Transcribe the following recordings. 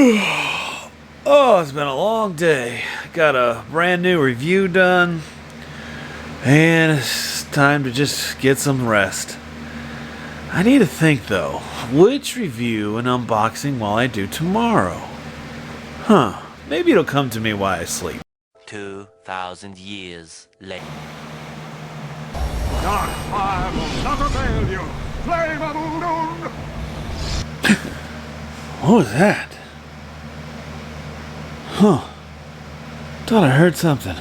Oh, it's been a long day. Got a brand new review done, and it's time to just get some rest. I need to think though, which review and unboxing will I do tomorrow? Maybe it'll come to me while I sleep. 2,000 years later. Dark fire will never fail you. Flame of Udon! What was that? Thought I heard something.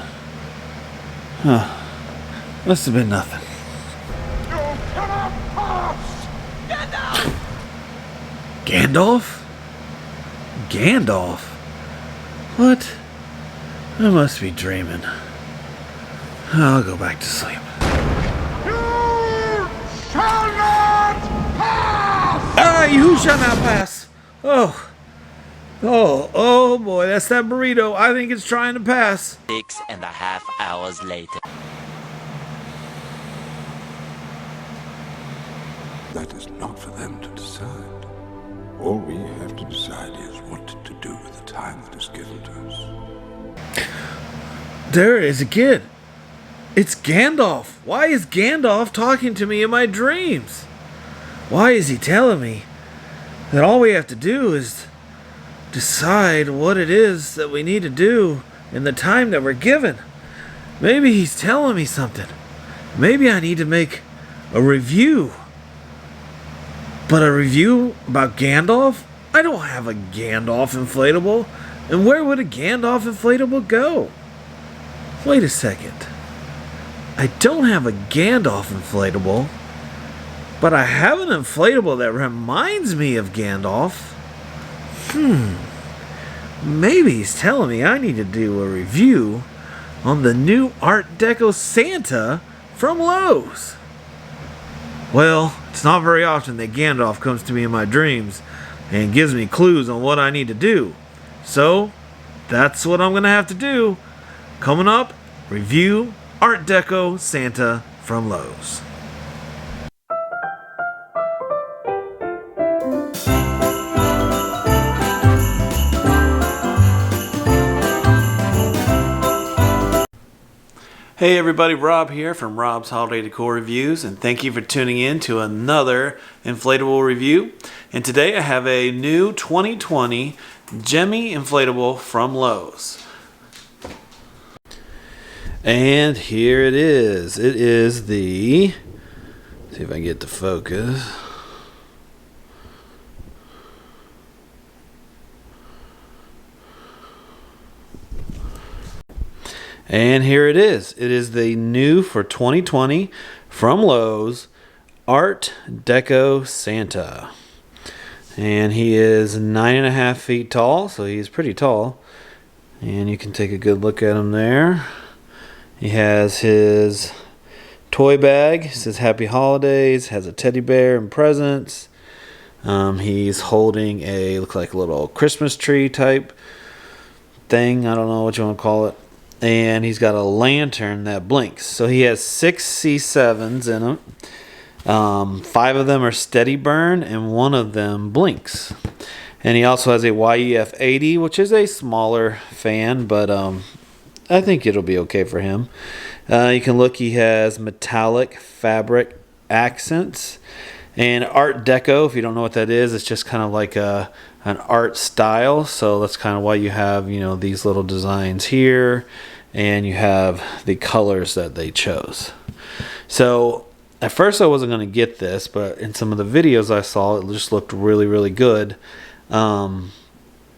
Must have been nothing. You cannot pass! Gandalf? Gandalf? What? I must be dreaming. I'll go back to sleep. You shall not pass! You shall not pass. Oh boy, that's that burrito. I think it's trying to pass. 6.5 hours later. That is not for them to decide. All we have to decide is what to do with the time that is given to us. There it is again. It's Gandalf. Why is Gandalf talking to me in my dreams? Why is he telling me that all we have to do is decide what it is that we need to do in the time that we're given? Maybe he's telling me something. Maybe I need to make a review. But a review about Gandalf? I don't have a Gandalf inflatable. And where would a Gandalf inflatable go? Wait a second. I don't have a Gandalf inflatable, but I have an inflatable that reminds me of Gandalf. Maybe he's telling me I need to do a review on the new Art Deco Santa from Lowe's. Well, it's not very often that Gandalf comes to me in my dreams and gives me clues on what I need to do. So, that's what I'm going to have to do. Coming up, review Art Deco Santa from Lowe's. Hey everybody, Rob here from Rob's Holiday Decor Reviews, and thank you for tuning in to another inflatable review. And today I have a new 2020 Gemmy inflatable from Lowe's. And here it is. It is the, see if I can get the focus. And here it is. It is the new for 2020 from Lowe's Art Deco Santa. And he is 9.5 feet tall, so he's pretty tall. And you can take a good look at him there. He has his toy bag. It says Happy Holidays. Has a teddy bear and presents. He's holding a, looks like a little Christmas tree type thing. I don't know what you want to call it. And he's got a lantern that blinks. So he has 6 C7s in him. 5 of them are steady burn and 1 of them blinks. And he also has a YEF 80, which is a smaller fan, but I think it'll be okay for him. You can look, he has metallic fabric accents. And Art Deco, if you don't know what that is, it's just kind of like an art style. So that's kind of why you have, these little designs here. And you have the colors that they chose. So at first I wasn't going to get this, but in some of the videos I saw, it just looked really, really good. And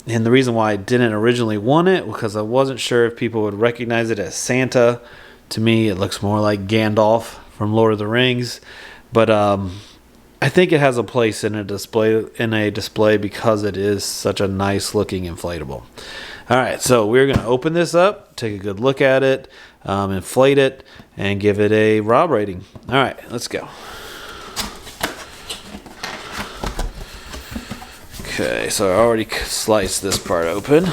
the reason why I didn't originally want it, because I wasn't sure if people would recognize it as Santa. To me, it looks more like Gandalf from Lord of the Rings. But I think it has a place in a display because it is such a nice looking inflatable. All right, so we're going to open this up, take a good look at it, inflate it, and give it a Rob rating. All right, let's go. Okay, so I already sliced this part open.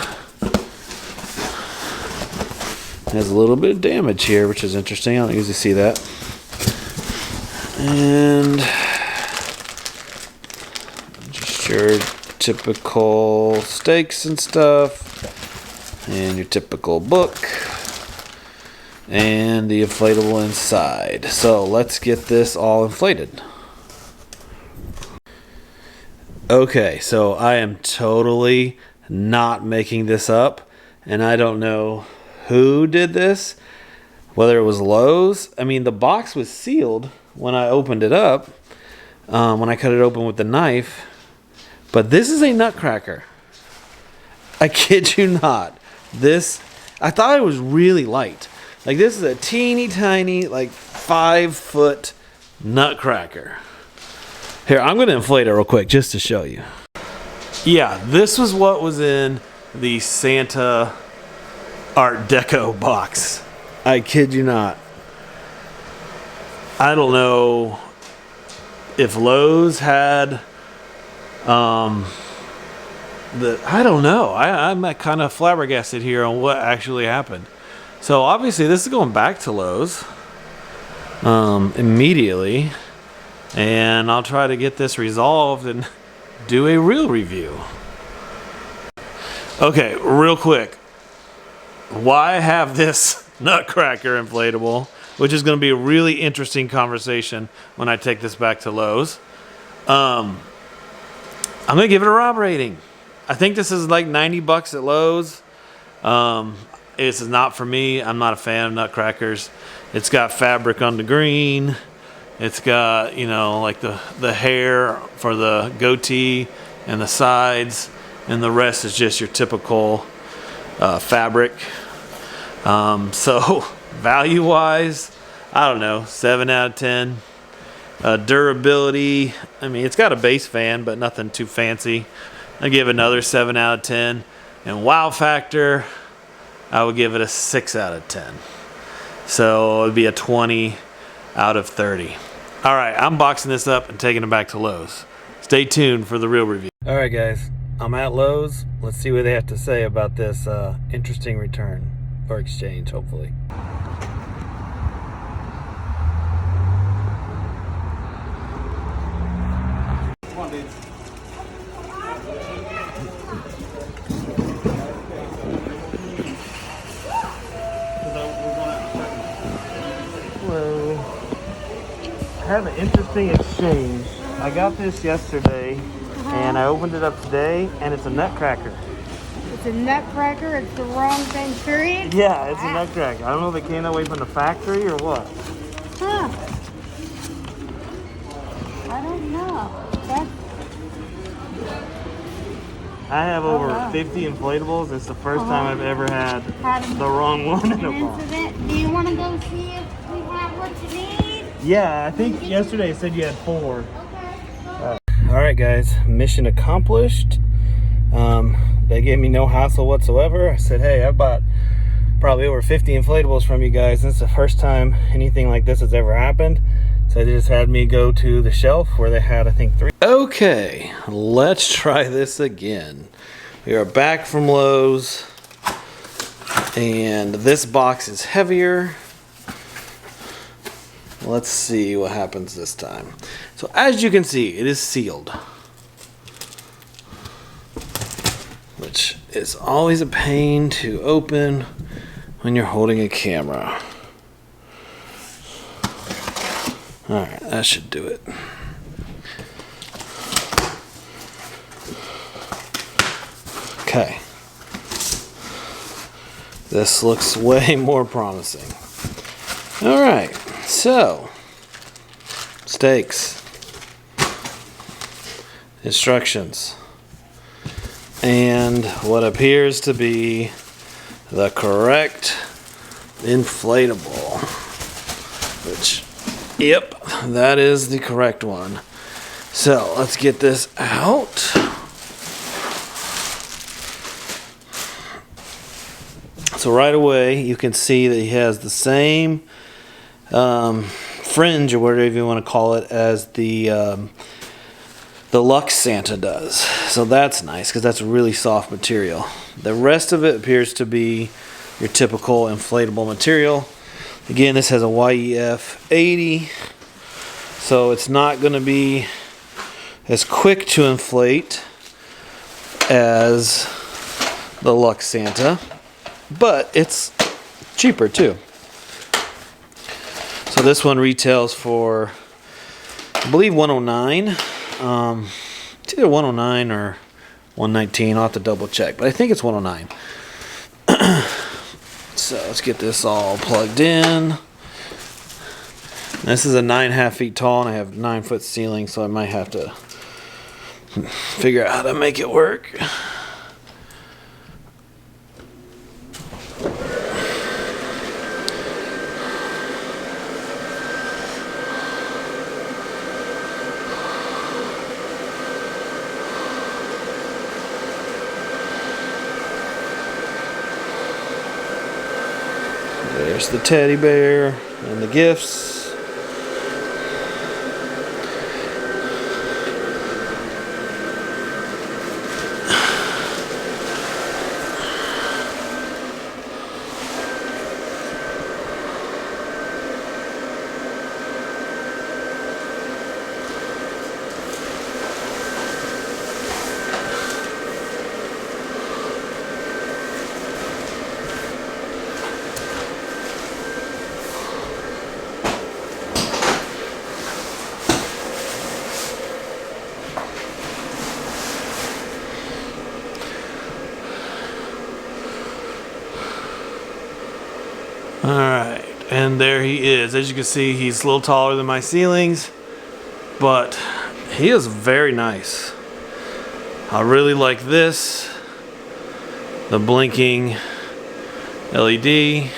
It has a little bit of damage here, which is interesting. I don't usually see that. And just sure typical stakes and stuff, and your typical book, and the inflatable inside. So let's get this all inflated. Okay, so I am totally not making this up, and I don't know who did this, whether it was Lowe's. I mean, the box was sealed when I opened it up, when I cut it open with the knife, but this is a nutcracker. I kid you not. This, I thought it was really light. Like, this is a teeny tiny, like 5-foot nutcracker. Here, I'm going to inflate it real quick just to show you. Yeah, this was what was in the Santa Art Deco box. I kid you not. I don't know if Lowe's had I don't know. I'm kind of flabbergasted here on what actually happened. So obviously this is going back to Lowe's immediately, and I'll try to get this resolved and do a real review. Okay, real quick. Why have this nutcracker inflatable, which is going to be a really interesting conversation when I take this back to Lowe's. I'm going to give it a Rob rating. I think this is like $90 at Lowe's. This is not for me. I'm not a fan of nutcrackers. It's got fabric on the green. It's got, you know, like the hair for the goatee and the sides, and the rest is just your typical fabric. So value-wise, I don't know, 7 out of 10. Durability, I mean, it's got a base fan, but nothing too fancy. I give it another 7 out of 10. And wow factor, I would give it a 6 out of 10. So it would be a 20 out of 30. All right, I'm boxing this up and taking it back to Lowe's. Stay tuned for the real review. All right, guys, I'm at Lowe's. Let's see what they have to say about this interesting return or exchange, hopefully. Hello. I have an interesting exchange. I got this yesterday, and I opened it up today, and it's a nutcracker. It's a nutcracker. It's the wrong thing, period. Yeah, it's a nutcracker. I don't know if it came that way from the factory or what. Huh. I don't know. I have over 50 inflatables. It's the first time I've ever had the wrong one in a box. Incident. Do you want to go see if we have what you need? Yeah, I think yesterday it said you had 4. Okay. All right, guys, mission accomplished. They gave me no hassle whatsoever. I said, hey, I bought probably over 50 inflatables from you guys. This is the first time anything like this has ever happened. So they just had me go to the shelf where they had, I think, 3. Okay, let's try this again. We are back from Lowe's, and this box is heavier. Let's see what happens this time. So as you can see, it is sealed, which is always a pain to open when you're holding a camera. Alright, that should do it. Okay. This looks way more promising. Alright, so stakes, instructions, and what appears to be the correct inflatable, which, yep, that is the correct one. So let's get this out. So right away you can see that he has the same fringe, or whatever you want to call it, as the Luxe Santa does. So that's nice because that's a really soft material. The rest of it appears to be your typical inflatable material. Again, this has a YEF 80, so it's not going to be as quick to inflate as the Lux Santa, but it's cheaper too. So this one retails for, I believe, $109. It's either $109 or $119. I'll have to double check, but I think it's $109. So let's get this all plugged in. This is a 9.5 feet tall, and I have 9-foot ceiling, so I might have to figure out how to make it work. There's the teddy bear and the gifts. Alright, and there he is. As you can see, he's a little taller than my ceilings, but he is very nice. I really like this. The blinking LED.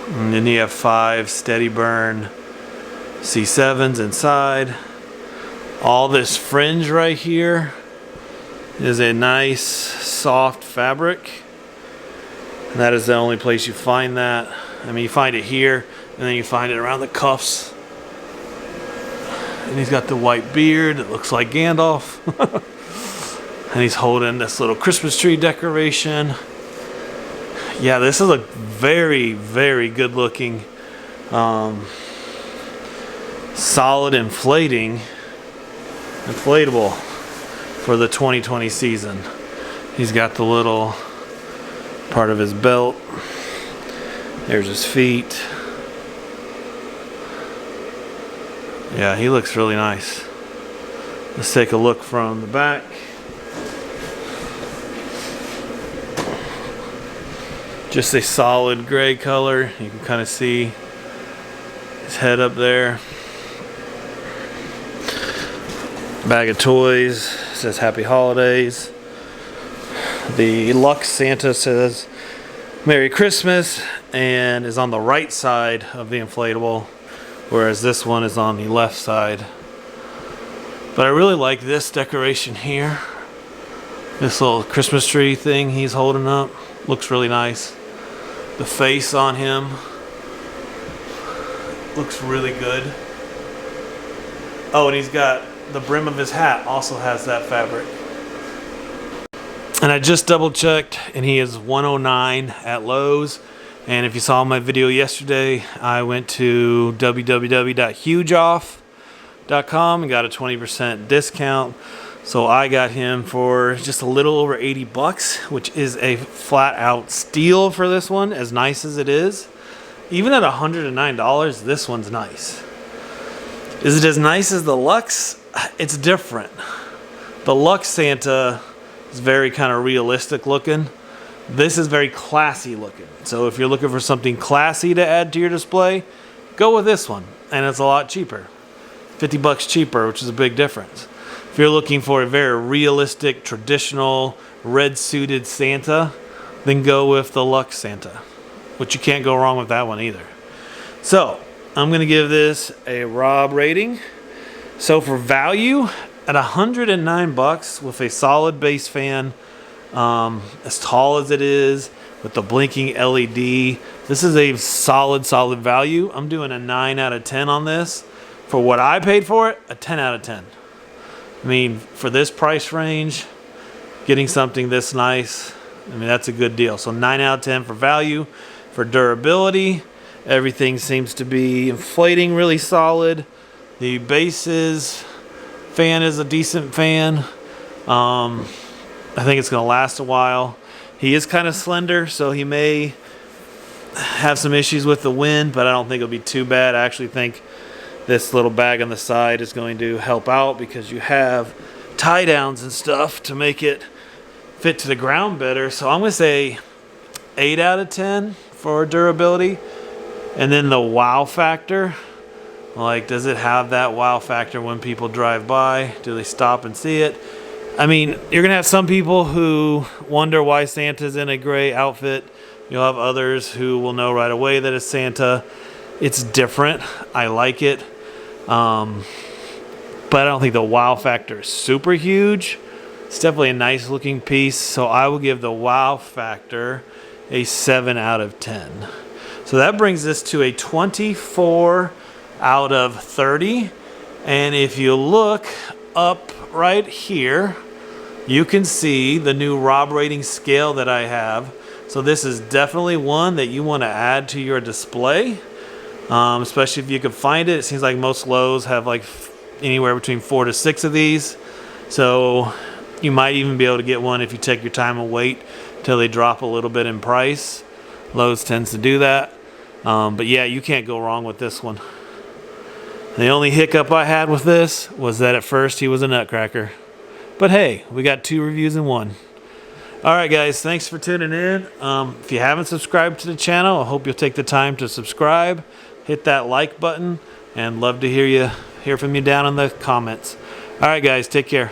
And then you have 5 steady burn C7s inside. All this fringe right here is a nice soft fabric. And that is the only place you find that. I mean, you find it here, and then you find it around the cuffs. And he's got the white beard that looks like Gandalf. And he's holding this little Christmas tree decoration. Yeah, this is a very, very good looking, solid inflatable for the 2020 season. He's got the little part of his belt. There's his feet. Yeah, he looks really nice. Let's take a look from the back. Just a solid gray color. You can kind of see his head up there. Bag of toys. Says Happy Holidays. The Lux Santa says Merry Christmas and is on the right side of the inflatable, whereas this one is on the left side. But I really like this decoration here. This little Christmas tree thing he's holding up looks really nice. The face on him looks really good. Oh, and he's got the brim of his hat also has that fabric. And I just double checked, and he is $109 at Lowe's. And if you saw my video yesterday, I went to www.hugeoff.com and got a 20% discount. So I got him for just a little over $80, which is a flat out steal for this one, as nice as it is. Even at $109, this one's nice. Is it as nice as the Lux? It's different. The Lux Santa is very kind of realistic looking. This is very classy looking. So if you're looking for something classy to add to your display, go with this one. And it's a lot cheaper. $50 cheaper, which is a big difference. If you're looking for a very realistic, traditional, red suited Santa, then go with the Lux Santa. Which you can't go wrong with that one either. So I'm going to give this a Rob rating. So for value, at $109 with a solid base fan, as tall as it is, with the blinking LED, this is a solid value. I'm doing a 9 out of 10 on this. For what I paid for it, a 10 out of 10. I mean, for this price range, getting something this nice, I mean, that's a good deal. So 9 out of 10 for value. For durability, everything seems to be inflating really solid. The base fan is a decent fan. I think it's going to last a while. He is kind of slender, so he may have some issues with the wind, but I don't think it'll be too bad. I actually think this little bag on the side is going to help out because you have tie downs and stuff to make it fit to the ground better. So I'm going to say 8 out of 10 for durability. And then the wow factor, like, does it have that wow factor when people drive by? Do they stop and see it? I mean, you're going to have some people who wonder why Santa's in a gray outfit. You'll have others who will know right away that it's Santa. It's different. I like it. But I don't think the wow factor is super huge. It's definitely a nice looking piece. So I will give the wow factor a 7 out of 10. So that brings us to a 24 out of 30. And if you look up right here, you can see the new Rob rating scale that I have. So this is definitely one that you want to add to your display, especially if you can find it. It seems like most Lowe's have like anywhere between 4 to 6 of these. So you might even be able to get one if you take your time and wait till they drop a little bit in price. Lowe's tends to do that. But yeah, you can't go wrong with this one. The only hiccup I had with this was that at first he was a nutcracker. But hey, we got 2 reviews in 1. All right, guys, thanks for tuning in. If you haven't subscribed to the channel, I hope you'll take the time to subscribe, hit that like button, and love to hear from you down in the comments. All right, guys, take care.